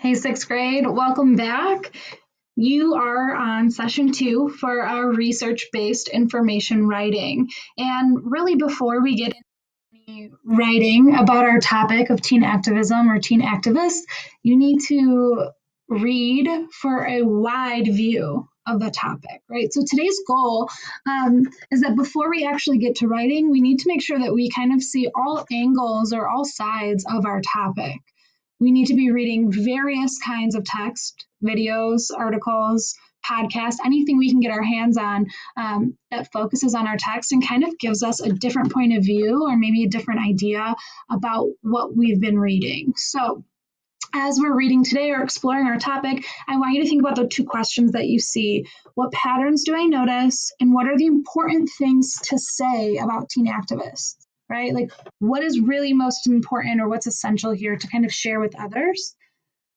Hey, sixth grade, welcome back. You are on session 2 for our research-based information writing. And really, before we get into any writing about our topic of teen activism or teen activists, you need to read for a wide view of the topic, right? So today's goal is that before we actually get to writing, we need to make sure that we kind of see all angles or all sides of our topic. We need to be reading various kinds of text, videos, articles, podcasts, anything we can get our hands on that focuses on our text and kind of gives us a different point of view or maybe a different idea about what we've been reading. So, as we're reading today or exploring our topic, I want you to think about the two questions that you see. What patterns do I notice? And what are the important things to say about teen activists, right? Like, what is really most important or what's essential here to kind of share with others?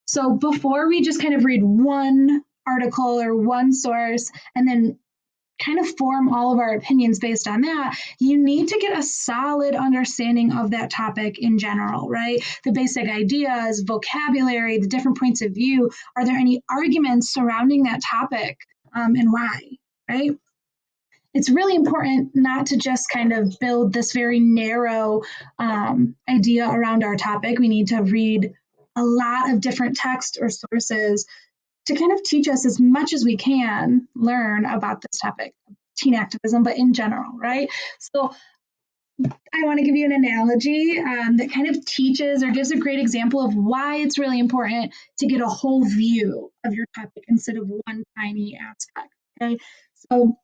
So, before we just kind of read one article or one source and then kind of form all of our opinions based on that, you need to get a solid understanding of that topic in general, right? The basic ideas, vocabulary, the different points of view. Are there any arguments surrounding that topic and why, right? It's really important not to just kind of build this very narrow idea around our topic. We need to read a lot of different text or sources to kind of teach us as much as we can learn about this topic, teen activism, but in general, right? So I want to give you an analogy that kind of teaches or gives a great example of why it's really important to get a whole view of your topic instead of one tiny aspect. Okay, so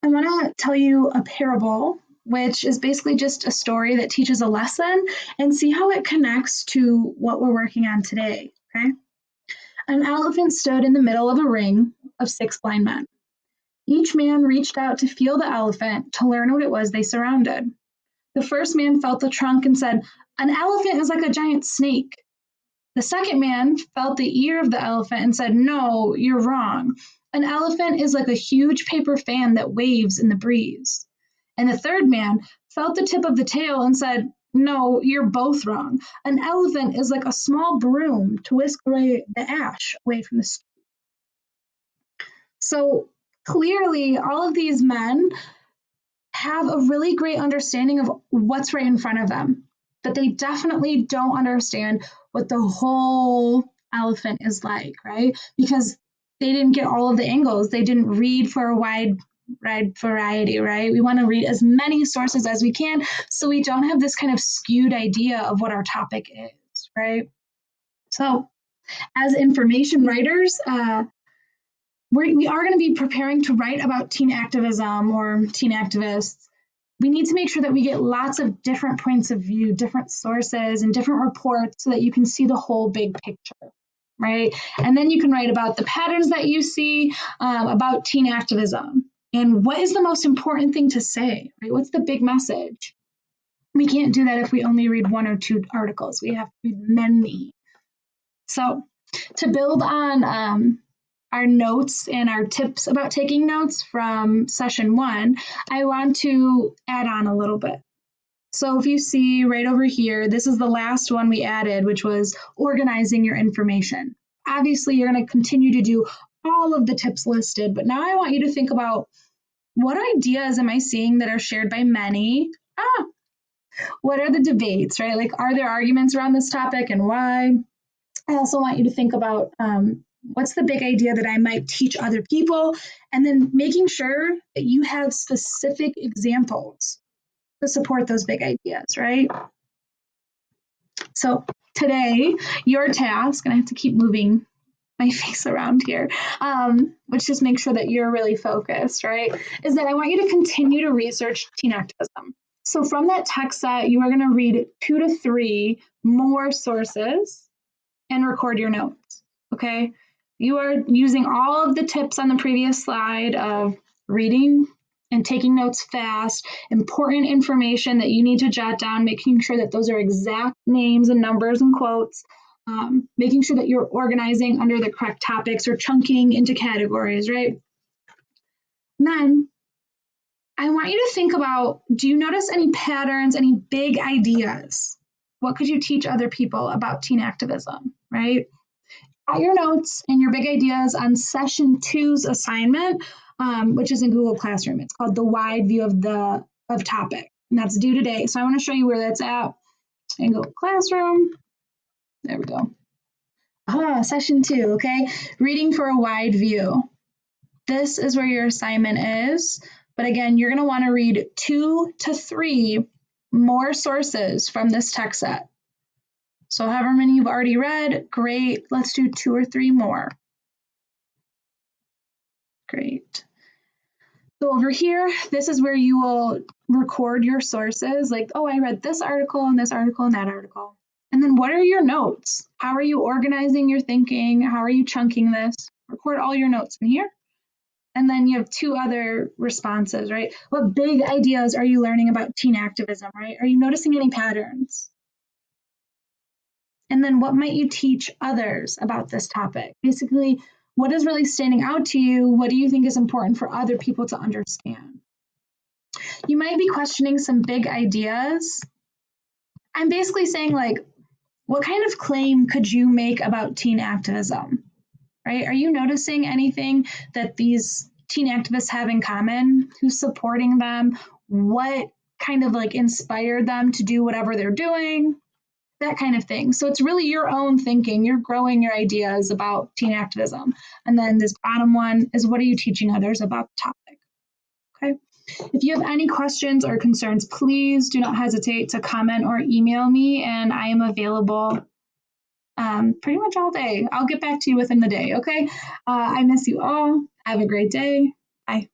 I want to tell you a parable, which is basically just a story that teaches a lesson and see how it connects to what we're working on today. Okay. An elephant stood in the middle of a ring of 6 blind men. Each man reached out to feel the elephant to learn what it was they surrounded. The first man felt the trunk and said, "An elephant is like a giant snake." The second man felt the ear of the elephant and said, "No, you're wrong. An elephant is like a huge paper fan that waves in the breeze." And the third man felt the tip of the tail and said, "No, you're both wrong. An elephant is like a small broom to whisk away the ash away from the street." So clearly, all of these men have a really great understanding of what's right in front of them, but they definitely don't understand what the whole elephant is like, right? Because they didn't get all of the angles. They didn't read for a wide variety, right? We want to read as many sources as we can so we don't have this kind of skewed idea of what our topic is, right? So, as information writers, we are going to be preparing to write about teen activism or teen activists. We need to make sure that we get lots of different points of view, different sources, and different reports so that you can see the whole big picture, right? And then you can write about the patterns that you see about teen activism and what is the most important thing to say, right? What's the big message? We can't do that if we only read 1 or 2 articles. We have to read many. So to build on our notes and our tips about taking notes from session 1, I want to add on a little bit. So if you see right over here, this is the last one we added, which was organizing your information. Obviously, you're going to continue to do all of the tips listed, but now I want you to think about what ideas am I seeing that are shared by many? What are the debates, right? Like, are there arguments around this topic and why? I also want you to think about what's the big idea that I might teach other people, and then making sure that you have specific examples to support those big ideas, right? So today, your task, and I have to keep moving my face around here, which just makes sure that you're really focused, right? Is that I want you to continue to research teen activism. So from that text set, you are going to read 2 to 3 more sources and record your notes, okay? You are using all of the tips on the previous slide of reading and taking notes fast, important information that you need to jot down, making sure that those are exact names and numbers and quotes, making sure that you're organizing under the correct topics or chunking into categories, right? And then I want you to think about, do you notice any patterns, any big ideas? What could you teach other people about teen activism, right? Got your notes and your big ideas on session two's assignment, which is in Google Classroom. It's called the wide view of topic, and that's due today. So I want to show you where that's at in Google Classroom. There we go. Session two, okay? Reading for a wide view. This is where your assignment is. But again, you're going to want to read 2 to 3 more sources from this text set. So however many you've already read, great. Let's do 2 or 3 more. Great. So over here, this is where you will record your sources, like, oh, I read this article and this article and that article. And then what are your notes? How are you organizing your thinking? How are you chunking this? Record all your notes in here. And then you have 2 other responses, right? What big ideas are you learning about teen activism, right? Are you noticing any patterns? And then what might you teach others about this topic? Basically, what is really standing out to you? What do you think is important for other people to understand? You might be questioning some big ideas. I'm basically saying, like, what kind of claim could you make about teen activism, right? Are you noticing anything that these teen activists have in common? Who's supporting them? What kind of like inspired them to do whatever they're doing? That kind of thing. So it's really your own thinking. You're growing your ideas about teen activism. And then this bottom one is, what are you teaching others about the topic? Okay. If you have any questions or concerns, please do not hesitate to comment or email me, and I am available pretty much all day. I'll get back to you within the day, okay? I miss you all. Have a great day. Bye.